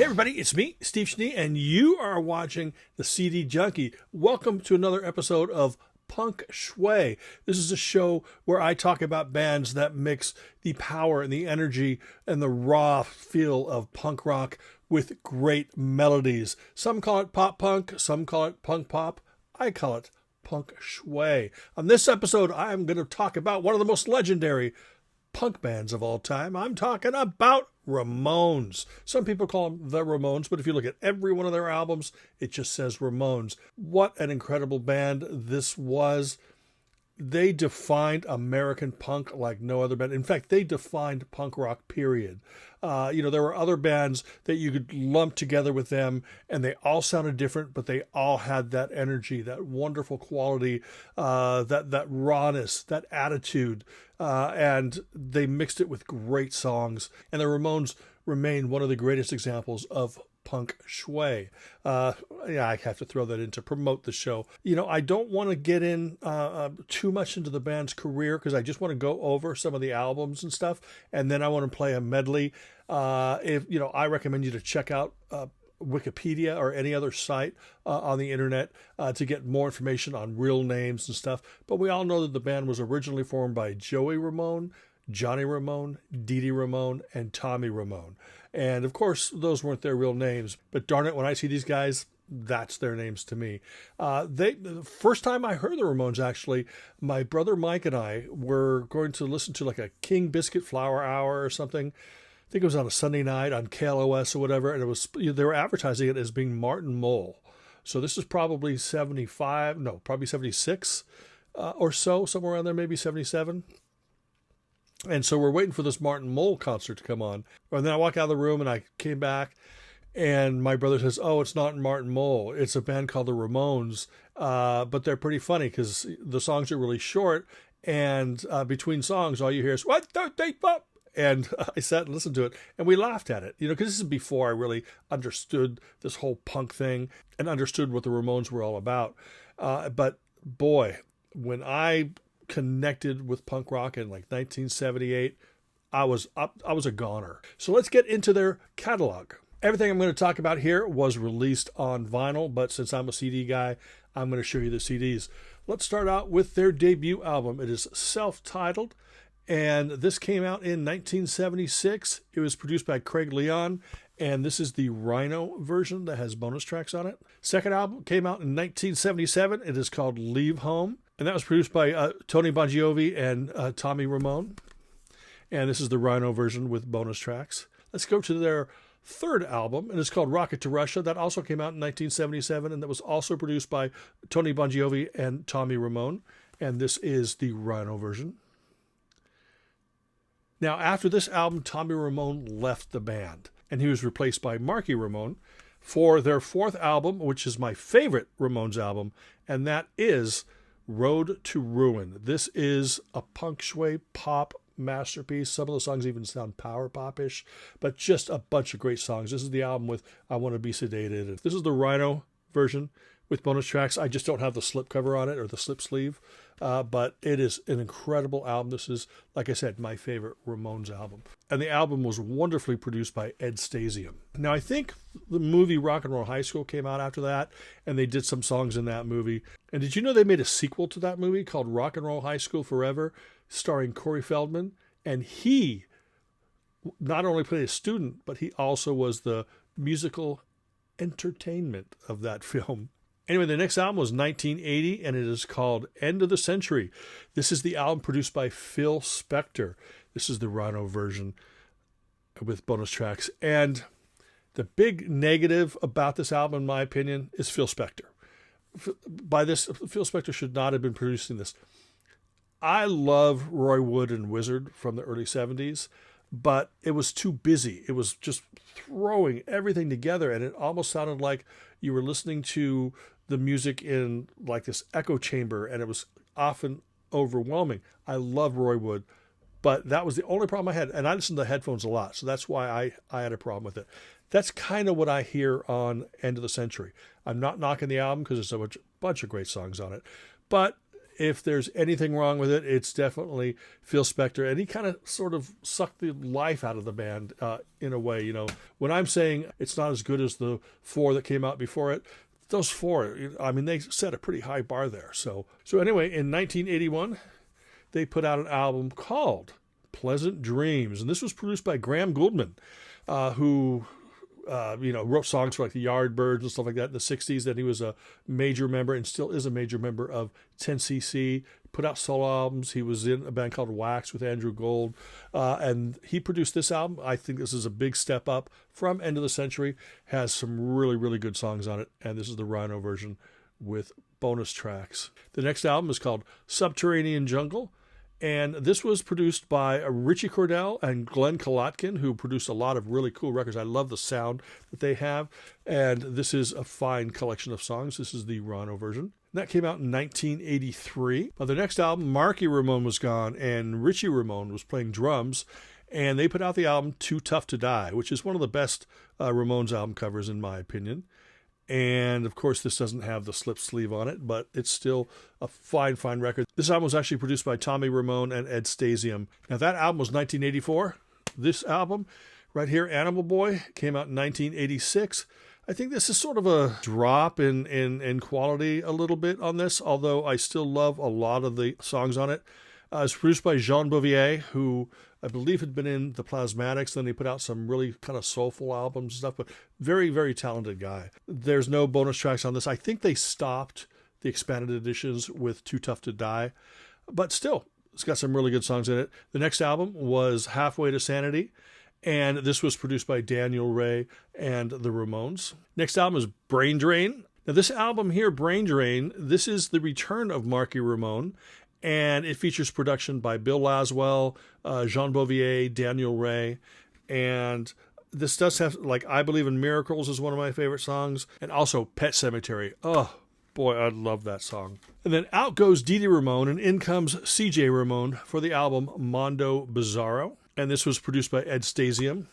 Hey everybody, it's me, Steve Schnee, and you are watching the CD Junkie. Welcome to another episode of Punk Shui. This is a show where I talk about bands that mix the power and the energy and the raw feel of punk rock with great melodies. Some call it pop punk, some call it punk pop. I call it Punk Shui. On this episode, I'm going to talk about one of the most legendary punk bands of all time. I'm talking about Ramones. Some people call them the Ramones, but if you look at every one of their albums, it just says Ramones. What an incredible band this was. They defined American punk like no other band. In fact, they defined punk rock, period. There were other bands that you could lump together with them, and they all sounded different, but they all had that energy, that wonderful quality, that rawness, that attitude, and they mixed it with great songs. And the Ramones remain one of the greatest examples of Punk Shui. I have to throw that in to promote the show. I don't want to get in too much into the band's career because I just want to go over some of the albums and stuff, and then I want to play a medley. I recommend you to check out Wikipedia or any other site on the internet to get more information on real names and stuff. But we all know that the band was originally formed by Joey Ramone, Johnny Ramone, Dee Dee Ramone, and Tommy Ramone. And of course, those weren't their real names. But darn it, when I see these guys, that's their names to me. The first time I heard the Ramones, actually, my brother Mike and I were going to listen to like a King Biscuit Flower Hour or something. I think it was on a Sunday night on KLOS or whatever, and they were advertising it as being Martin Mull. So this is probably 76 or so, somewhere around there, maybe 77. And so we're waiting for this Martin Mull concert to come on. And then I walk out of the room and I came back and my brother says, "Oh, it's not Martin Mull. It's a band called the Ramones. But they're pretty funny because the songs are really short. And between songs, all you hear is, 1, 2, 3, 4. And I sat and listened to it and we laughed at it, because this is before I really understood this whole punk thing and understood what the Ramones were all about. But boy, when I connected with punk rock in like 1978, I was a goner. So let's get into their catalog. Everything I'm going to talk about here was released on vinyl, but since I'm a CD guy, I'm going to show you the CDs. Let's start out with their debut album. It is self-titled, and this came out in 1976. It was produced by Craig Leon, and this is the Rhino version that has bonus tracks on it. Second album came out in 1977. It is called Leave Home. And that was produced by Tony Bongiovi and Tommy Ramone. And this is the Rhino version with bonus tracks. Let's go to their third album, and it's called Rocket to Russia. That also came out in 1977, and that was also produced by Tony Bongiovi and Tommy Ramone. And this is the Rhino version. Now, after this album, Tommy Ramone left the band, and he was replaced by Marky Ramone for their fourth album, which is my favorite Ramones album, and that is Road to Ruin. This is a punk shui pop masterpiece. Some of the songs even sound power pop-ish, but just a bunch of great songs. This is the album with I Want to Be Sedated. This is the Rhino version with bonus tracks. I just don't have the slip cover on it or the slip sleeve, but it is an incredible album. This is, like I said, my favorite Ramones album. And the album was wonderfully produced by Ed Stasium. Now, I think the movie Rock and Roll High School came out after that, and they did some songs in that movie. And did you know they made a sequel to that movie called Rock and Roll High School Forever, starring Corey Feldman? And he not only played a student, but he also was the musical entertainment of that film. Anyway, the next album was 1980, and it is called End of the Century. This is the album produced by Phil Spector. This is the Rhino version with bonus tracks. And the big negative about this album, in my opinion, is Phil Spector. By this, Phil Spector should not have been producing this. I love Roy Wood and Wizard from the early 70s, but it was too busy. It was just throwing everything together, and it almost sounded like you were listening to the music in like this echo chamber, and it was often overwhelming. I love Roy Wood, but that was the only problem I had. And I listen to headphones a lot, so that's why I had a problem with it. That's kind of what I hear on End of the Century. I'm not knocking the album because there's a bunch of great songs on it, but if there's anything wrong with it, it's definitely Phil Spector. And he kind of sort of sucked the life out of the band in a way. When I'm saying it's not as good as the 4 that came out before it, those 4, I mean, they set a pretty high bar there. So anyway, in 1981, they put out an album called Pleasant Dreams. And this was produced by Graham Gouldman, who wrote songs for like the Yardbirds and stuff like that in the 60s. Then he was a major member and still is a major member of 10cc, put out solo albums. He was in a band called Wax with Andrew Gold, and he produced this album. I think this is a big step up from End of the Century. Has some really, really good songs on it, and this is the Rhino version with bonus tracks. The next album is called Subterranean Jungle, and this was produced by Richie Cordell and Glenn Kolotkin, who produced a lot of really cool records. I love the sound that they have, and this is a fine collection of songs. This is the Rhino version. That came out in 1983. Now, the next album, Marky Ramone was gone, and Richie Ramone was playing drums, and they put out the album Too Tough to Die, which is one of the best Ramones album covers, in my opinion. And, of course, this doesn't have the slip sleeve on it, but it's still a fine, fine record. This album was actually produced by Tommy Ramone and Ed Stasium. Now, that album was 1984. This album right here, Animal Boy, came out in 1986. I think this is sort of a drop in quality a little bit on this, although I still love a lot of the songs on it. It's produced by Jean Bouvier, who I believe had been in the Plasmatics. Then he put out some really kind of soulful albums and stuff, but very, very talented guy. There's no bonus tracks on this. I think they stopped the expanded editions with Too Tough to Die, but still, it's got some really good songs in it. The next album was Halfway to Sanity, and this was produced by Daniel Ray and the Ramones. Next album is Brain Drain. Now, this album here, Brain Drain, this is the return of Marky Ramone, and it features production by Bill Laswell, Jean Bouvier, Daniel Ray, and this does have, like, I Believe in Miracles is one of my favorite songs, and also Pet Cemetery. Oh, boy, I love that song. And then out goes Dee Dee Ramone, and in comes C.J. Ramone for the album Mondo Bizarro, and this was produced by Ed Stasium,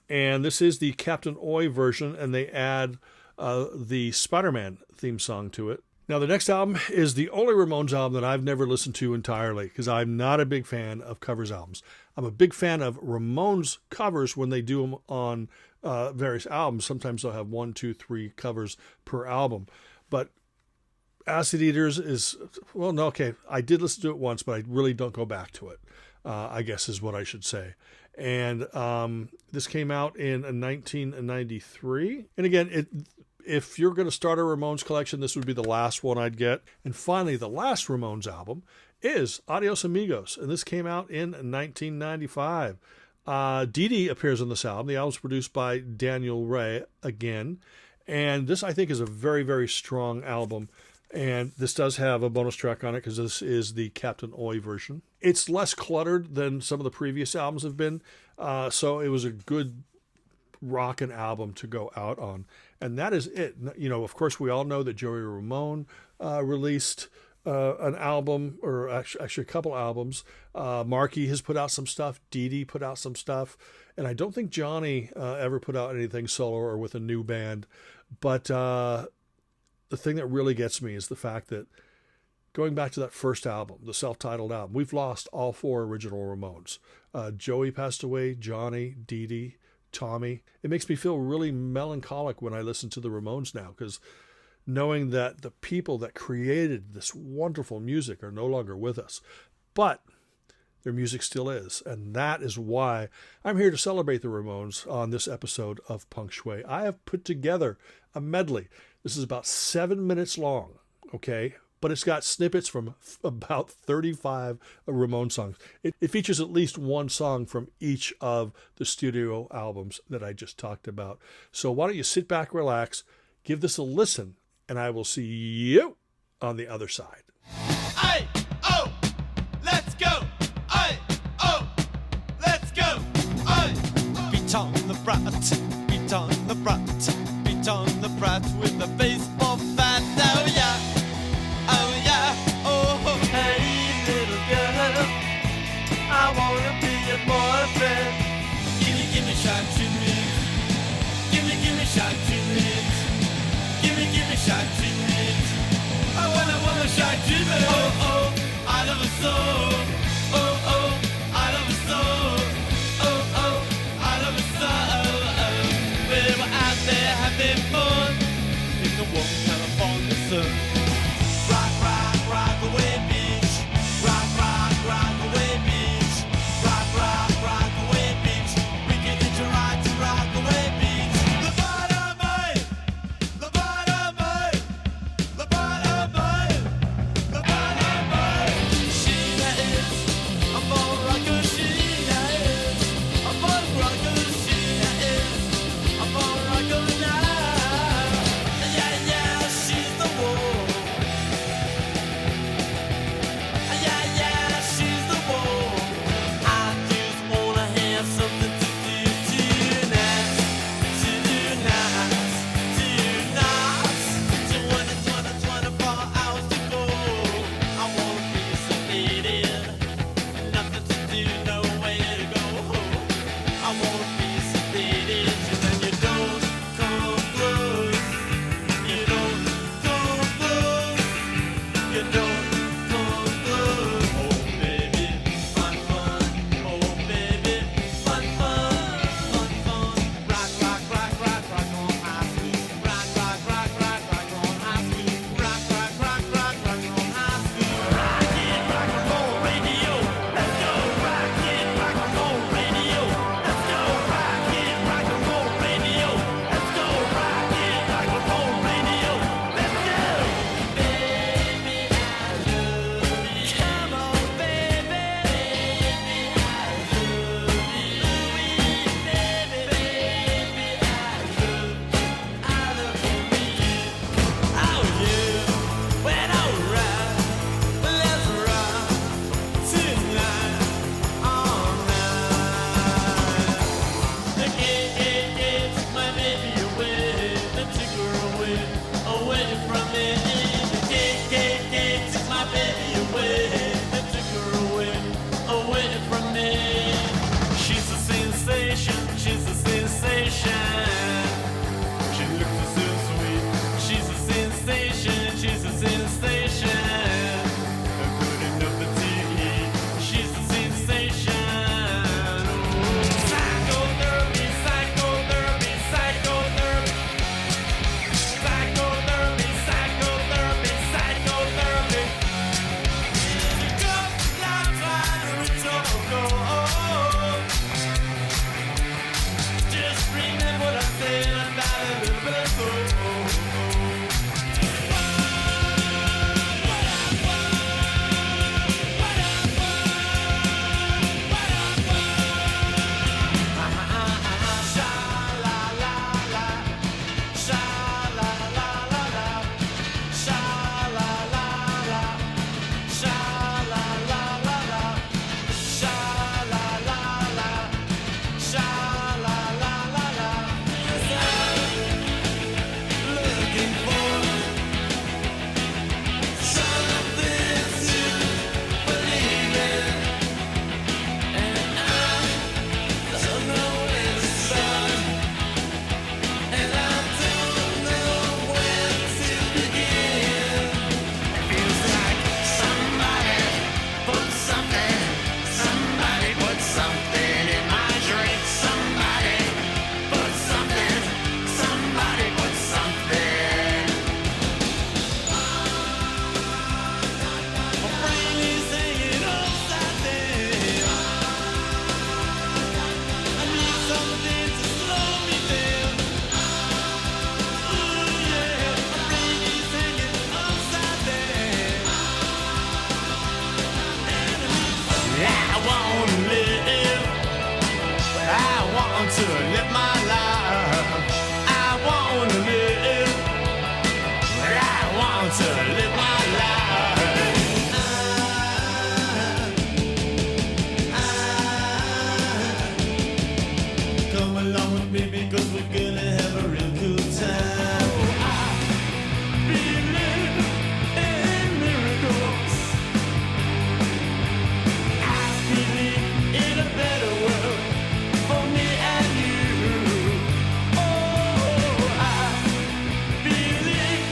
and this is the Captain Oi version, and they add the Spider-Man theme song to it. Now, the next album is the only Ramones album that I've never listened to entirely, because I'm not a big fan of covers albums. I'm a big fan of Ramones covers when they do them on various albums. Sometimes they'll have 1, 2, 3 covers per album. But Acid Eaters is, well, no, okay, I did listen to it once, but I really don't go back to it, I guess is what I should say. And this came out in 1993. And again, if you're going to start a Ramones collection, this would be the last one I'd get. And finally, the last Ramones album is Adios Amigos, and this came out in 1995. Dee Dee appears on this album. The album's produced by Daniel Ray again, and this, I think, is a very, very strong album. And this does have a bonus track on it because this is the Captain Oi version. It's less cluttered than some of the previous albums have been, so it was a good rockin' album to go out on. And that is it. You know, of course, we all know that Joey Ramone released an album, or actually a couple albums. Marky has put out some stuff. Dee Dee put out some stuff. And I don't think Johnny ever put out anything solo or with a new band. But the thing that really gets me is the fact that going back to that first album, the self-titled album, we've lost all 4 original Ramones. Joey passed away, Johnny, Dee Dee, Tommy. It makes me feel really melancholic when I listen to the Ramones now, because knowing that the people that created this wonderful music are no longer with us, but their music still is. And that is why I'm here to celebrate the Ramones on this episode of Punk Shui. I have put together a medley. This is about 7 minutes long, okay? But it's got snippets from about 35 Ramone songs. It features at least one song from each of the studio albums that I just talked about. So why don't you sit back, relax, give this a listen, and I will see you on the other side. Aye, oh, let's go. Aye, oh, let's go. Aye. Beat on the brat, beat on the brat, beat on the brat with the baseball bat. Oh yeah. Oh yeah, oh hey little girl, I wanna be your boyfriend. Give me shot to me. Give me shot to me. Give me shot to me. I wanna shot I want to live. I want to live my life. I want to live. I want to live my life. Come along with me because we're gonna have a real cool time. I believe in miracles. I believe in a better world for me and you. Oh, I believe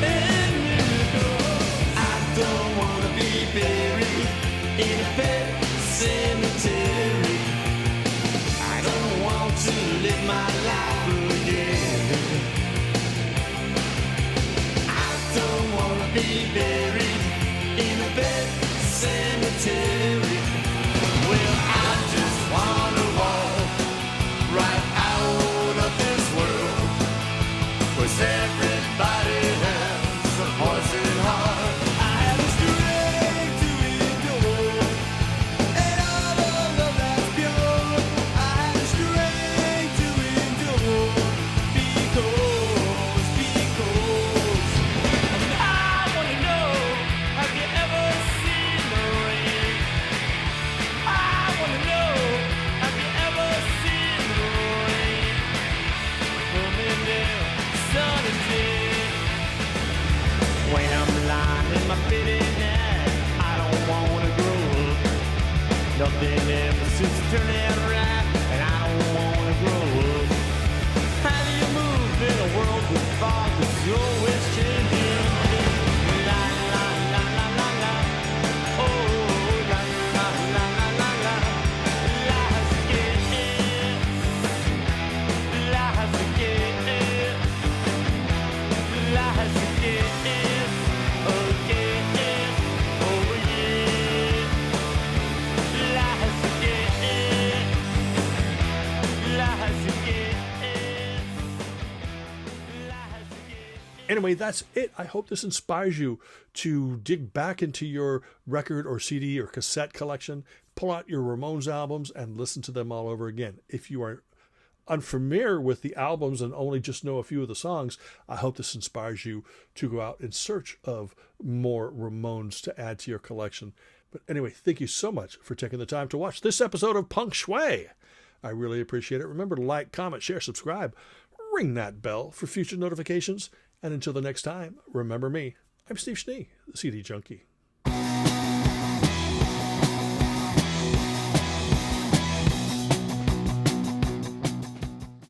in miracles. I don't wanna be buried in a pet cemetery. I don't want to live my life again. I don't wanna be buried in a pet cemetery. Well, I just wanna walk right out of this world, 'cause everybody has a poison heart. I have a strength to endure, and all of love that's pure. I have a strength to endure, because I wanna know, have you ever seen the rain? I wanna know, have you ever seen the rain? Coming down sunny day. When I'm lying in my bed at night, I don't wanna grow up. Nothing ever seems to turn out right, and I don't wanna grow up. How do you move in a world with fog that's always changing? La la la la la la. Oh, la la la la la la. Life's a gift. Life's a gift. Life's a gift. Oh yeah. Oh yeah. Life's a gift. Life's a gift. Life's a gift. Anyway, that's it. I hope this inspires you to dig back into your record or CD or cassette collection, pull out your Ramones albums and listen to them all over again. If you are unfamiliar with the albums and only just know a few of the songs, I hope this inspires you to go out in search of more Ramones to add to your collection. But anyway, thank you so much for taking the time to watch this episode of Punk Shui. I really appreciate it. Remember to like, comment, share, subscribe, ring that bell for future notifications. And until the next time, remember me. I'm Steve Schnee, the CD Junkie.